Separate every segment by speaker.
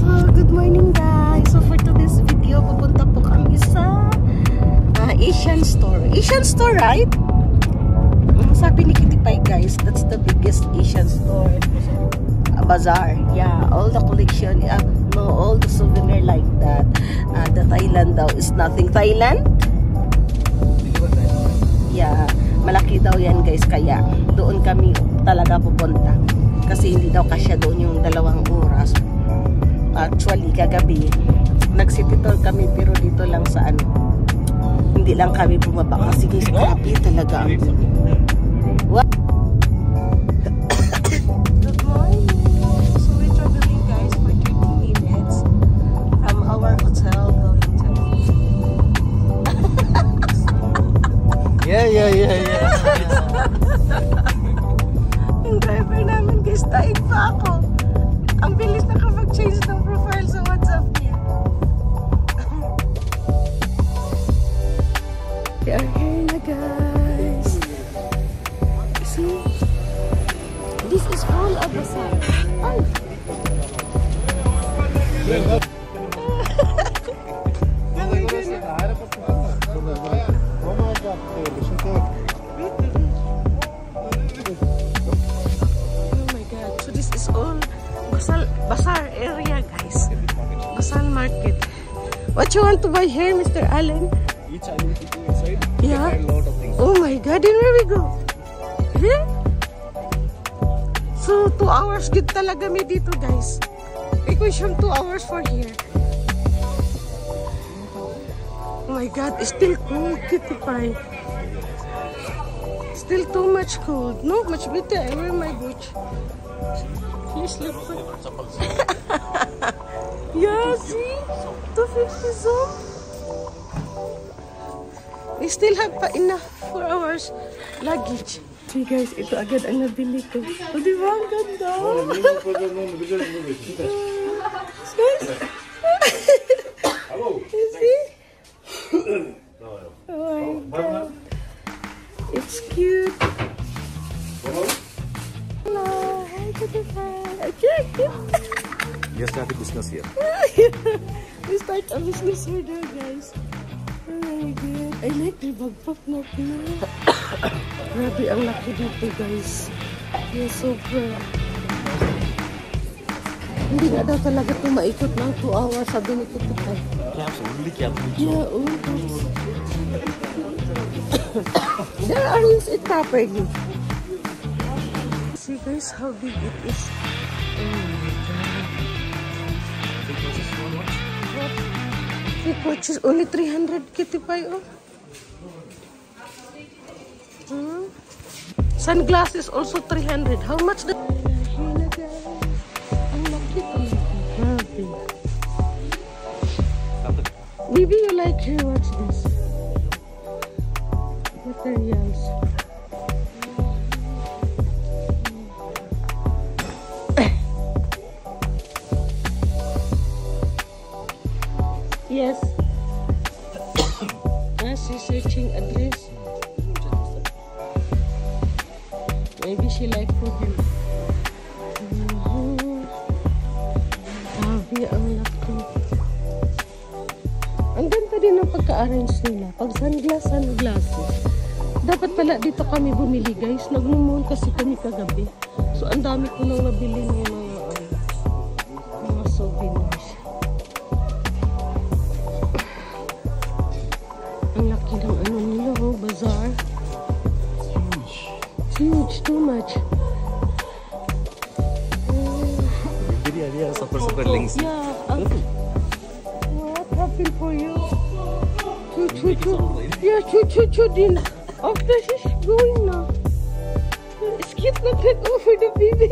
Speaker 1: Good morning guys. So for today's video, pupunta po kami sa Asian store. Asian store, right? Sabi ni Kitty Pie guys, that's the biggest Asian store. Bazaar. Yeah, all the collection, no, all the souvenir like that. The Thailand daw is nothing. Thailand? Yeah, malaki daw yan guys, kaya doon kami talaga pupunta. Kasi hindi daw kasya doon yung 2 oras. Actually, kagabi, nag-city tour kami pero dito lang sa hindi lang kami bumaba kasi guys, grabe talaga. What? Good morning. So we're traveling guys for 30 minutes from our hotel going to
Speaker 2: Yeah.
Speaker 1: Yung driver namin guys, taig pa ako. Ang bilis na kapag-change ng profile sa WhatsApp niya. We are here na guys. See? This is all a bazaar. Ay! Bazaar area guys. Bazaar market. What you want to buy here, Mr. Allen?
Speaker 2: Each I need to go inside.
Speaker 1: Yeah.
Speaker 2: A lot of things.
Speaker 1: Oh my god, then where we go? Here? So 2 hours good talaga mi dito guys. Equation 2 hours for here. Oh my god, it's still cold, Kitty Pie. Still too much cold. No, much better. I wear my boots. Please look for yeah, see? 250 zone. We still have pa enough 4 hours luggage. See guys, ito agad ang nabili ko. O diba? Ang ganda. You see? Oh my god. It's cute. Hello. Hi, Kitty Pie. Okay.
Speaker 2: We start a business here.
Speaker 1: We start a business here there, guys. Oh my god. I like the bagpak na pina. Grabe ang laki dito, guys. Yeah, super. Hindi na daw talaga ito maikot ng 2 hours, sabi ni Kitty Pie. Yeah, oh. There arrange it properly. See guys how big it is. Oh my god. The watch is only 300 Kitty Pie. Oh. Sunglasses also 300. How much the Maybe you like here, watch this. Materials. Yes. She's searching address. Maybe she like for him. Grabe ang laki. Ang ganda din ng pagka-arrange nila. Pag sunglasses. Dapat pala dito kami bumili guys. Nagmumuhon kasi kami kagabi. So ang dami ko nang nabili ng mga souvenirs. Ang laki ng nila, bazaar. It's huge, too much.
Speaker 2: Super links.
Speaker 1: Yeah. What happened for you? Yeah, chu din. After she's going now. It's cute not take over the baby.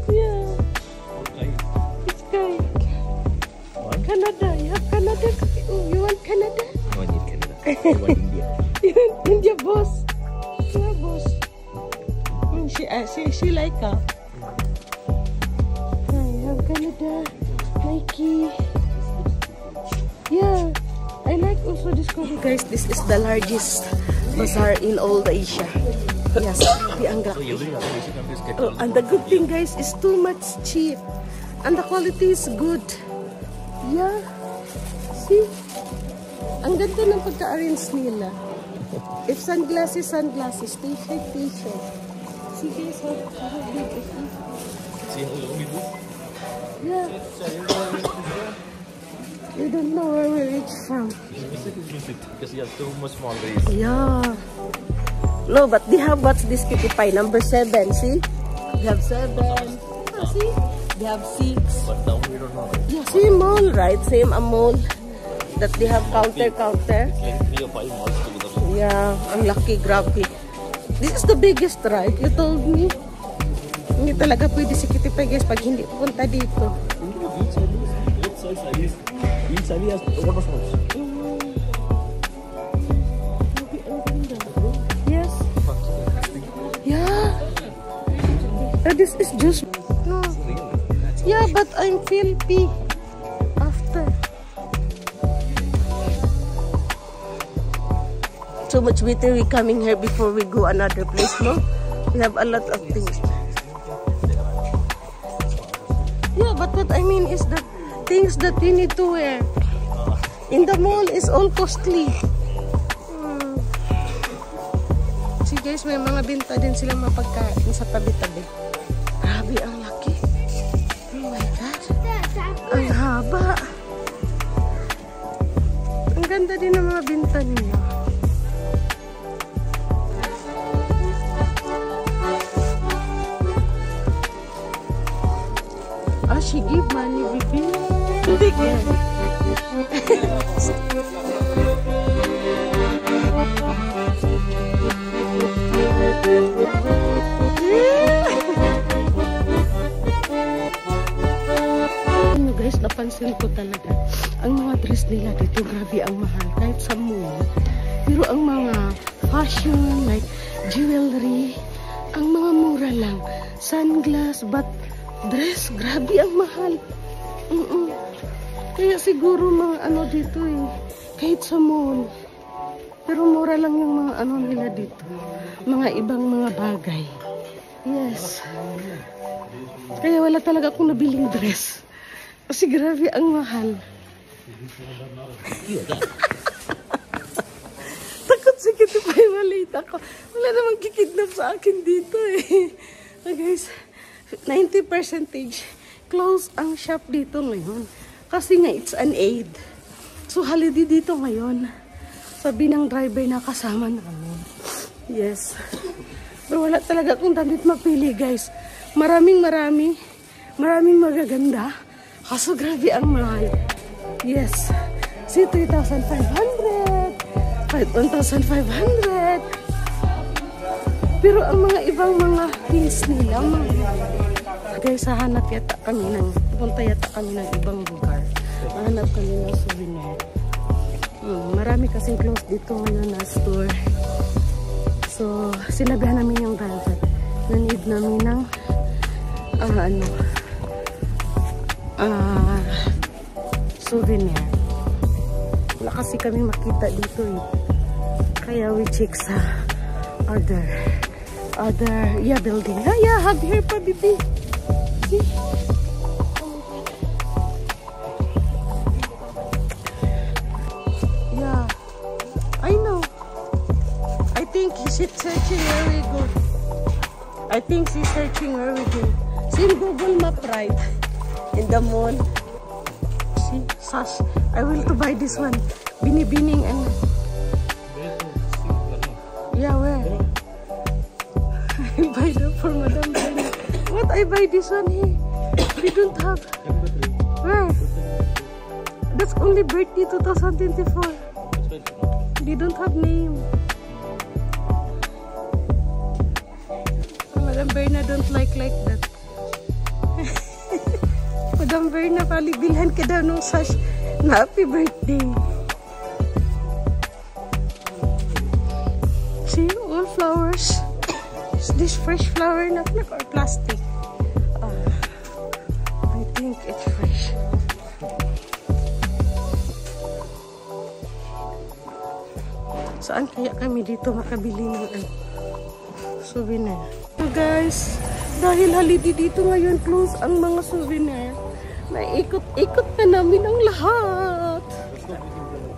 Speaker 1: Yeah. It's kind. Canada. You have Canada? Oh, you want Canada?
Speaker 2: No, I need Canada. I want India.
Speaker 1: You want India, boss? Yeah, boss. She like her. I have Canada. Nike. Yeah. I like also this coffee. Guys, this is the largest bazaar in all the Asia. Yes, grabe ang
Speaker 2: So
Speaker 1: laki.
Speaker 2: every other Asian countries get
Speaker 1: Oh, and the good thing guys is too much cheap. And the quality is good. Yeah. See? Ang ganda ng pagka-arrange nila. If sunglasses, t-shirt, t-shirt. See guys, how big it is.
Speaker 2: See how long it is?
Speaker 1: Yeah. You don't know where it's from.
Speaker 2: Because you have too much small ways.
Speaker 1: Yeah. No, but they have what's this Kitty Pie? Number 7, see? They have 7. Ah, see? They have 6.
Speaker 2: But down we don't know.
Speaker 1: Yeah, same mall, right? Same a mall that they have counter.
Speaker 2: It's like 3 or 5 malls together.
Speaker 1: Yeah, ang laki, grabe. This is the biggest, right? You told me. Hindi talaga pwede si Kitty Pie, guys, pag hindi punta dito.
Speaker 2: Each alley has water sports.
Speaker 1: Yes. Yeah. This is just... No. Yeah, but I'm filthy after. So much better we coming here before we go another place, no? We have a lot of things. Yeah, but what I mean is the things that you need to wear in the mall is all costly. See guys, may mga binta din silang mapagkain sa tabi-tabi. Grabe, ang laki. Oh my God. Ang haba. Ang ganda din ng mga binta niya. Ah, she give money, baby. Big yan. Guys, napansin ko talaga ang mga dress nila dito, grabe ang mahal kahit sa mall. Pero ang mga fashion like jewelry, ang mga mura lang, sunglass, but dress, grabe ang mahal. Kaya siguro mga ano dito eh, kahit sa mall, pero mura lang yung mga ano nila dito, mga ibang mga bagay. Yes. Kaya wala talaga akong nabiling dress. Kasi grabe ang mahal. Takot si Kitty Pie, malita ko. Wala namang kikidnap sa akin dito eh. So guys, 90% close ang shop dito ngayon. Kasi nga it's an aid. So holiday dito ngayon. Sabi ng driver na kasama namin. Yes. Pero wala talaga akong damit mapili guys. Maraming magaganda. Kaso grabe ang mahal. Yes. See, 3,500. 1,500. Pero ang mga ibang mga things nila, guys, hahanap yata kami pupunta yata kami ng ibang lugar. Hahanap kami ng souvenir. Marami kasing close dito ngayon na store. So, sinabihan namin yung driver na need namin ng souvenir. Wala kasi kami makita dito eh. Kaya we check sa other building. Yeah, have here pa, baby. See? Yeah, I know. I think she's searching very good. I think she's searching very good. See Google Map, right? In the mall. See, Sash, I will to buy this one. Binibining and yeah, where? I buy that for Madam Jenny. What? I buy this one here. We don't have. Where? That's only birthday 2024. They don't have name. Madam Berna don't like that. Madam Berna, palibilhan ka daw nung Sash na happy birthday. See, all flowers. Is this fresh flower na or plastic? I think it's fresh. Saan kaya kami dito makabili ng souvenir. So guys, dahil holiday dito ngayon, close ang mga souvenir. Naikot-ikot na namin ang lahat.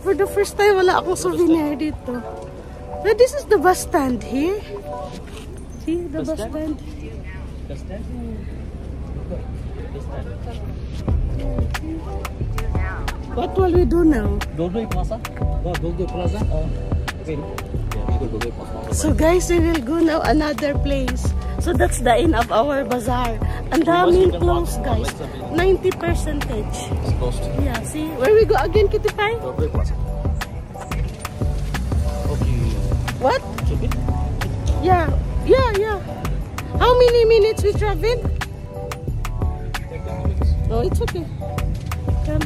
Speaker 1: For the first time, wala akong souvenir dito. But this is the bus stand here. See, the bus stand. What will we do now?
Speaker 2: Doldoi Plaza? Oh, Doldoi Plaza? Okay. Yeah, we go Doldoi Plaza.
Speaker 1: So guys, we will go now another place. So that's the end of our bazaar. Ang daming clothes, guys. 90%.
Speaker 2: It's closed.
Speaker 1: Yeah, see? Where we go again, Kitty Pie?
Speaker 2: Doldoi Plaza. Okay.
Speaker 1: What?
Speaker 2: Should be?
Speaker 1: Yeah. How many minutes we travel? No, it's okay. Come.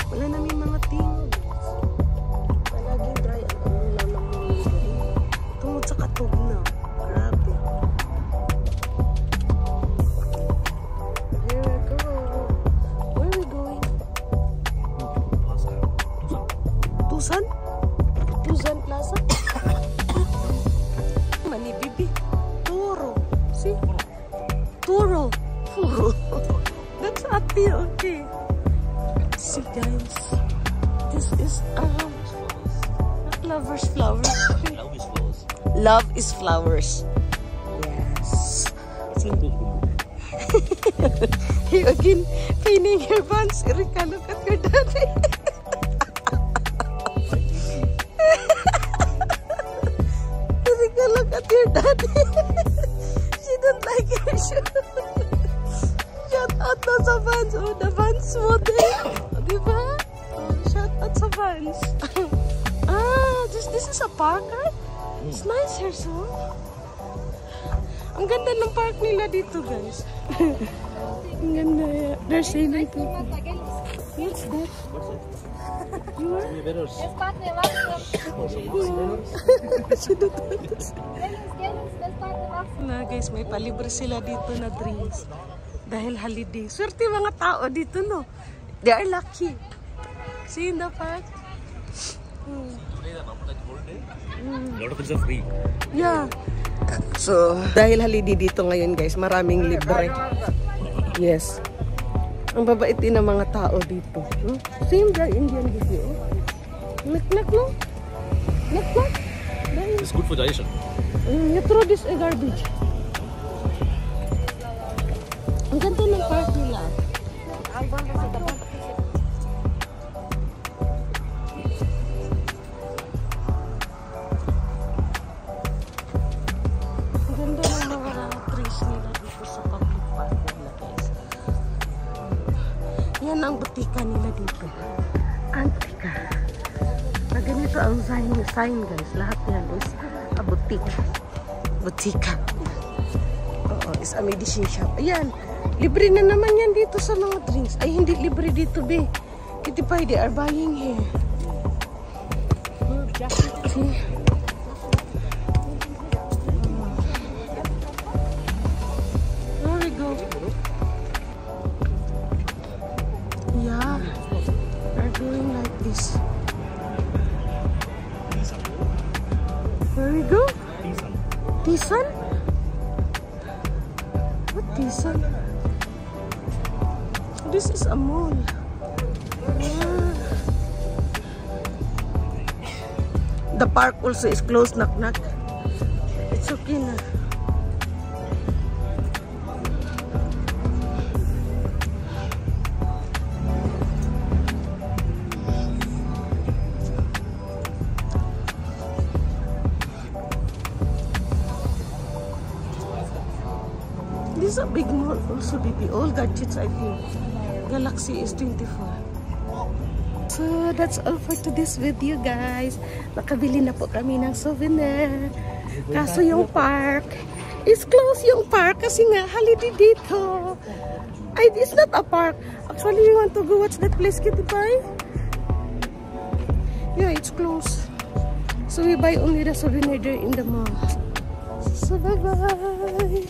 Speaker 1: Wala namin mga tingog. Palaging dry ang ulam ng mga lugar. Tungod sa katog na. Grabe. Here we go. Where are we going? Tusan? Tusan Plaza? Mani bibi. Turo. See? Turo. Furo. That's Ati, okay. See guys, this is lover's flowers.
Speaker 2: Love is flowers.
Speaker 1: Love is flowers. Yes. Here again, pinning your buns. Erika, look at your daddy. Erika, look at your daddy. She don't like your shoe. Shout out na sa Vans. Oh, the Vans model. Diba? Oh, shout out sa Vans. This is a park, right? It's nice here, so. Ang ganda ng park nila dito, guys. Ang ganda. They're saving people. What's that? You are? Na guys, may palibre sila dito na drinks. Dahil holiday. Swerte mga tao dito, no? They are lucky. See in the park?
Speaker 2: Today the normal like whole day. A lot of things are free.
Speaker 1: Yeah. So, dahil holiday dito ngayon, guys, maraming libre. Yes. Ang babait din ng mga tao dito. No? Same the Indian video. Knock-knock, no? Knock-knock.
Speaker 2: It's good for digestion.
Speaker 1: You throw this garbage. Ang ganda ng park nila. Ang ganda ng mga trees nila dito sa public park nila, guys. Yan ang butika nila dito. Antika. Na ganito ang sign, guys. Lahat yan is a butika. Butika. Oo, is a medicine shop. Ayan. Libre na naman yan dito sa mga drinks. Ay, hindi libre dito, be. Kitty Pie, they are buying here. See? There we go. Yeah. They're going like this. Where we go? Tisan? What Tisan? This is a mall. The park also is closed, knock-knock. It's okay na. This is a big mall also, baby. All gadgets, I think. Galaxy S24. So, that's all for today's video, guys. Nakabili na po kami ng souvenir. Kaso yung park is closed, yung park kasi nga holiday dito. Ay, it's not a park. Actually, we want to go watch that place, Kitty Pie. Yeah, it's closed. So, we buy only the souvenir there in the mall. So, bye-bye.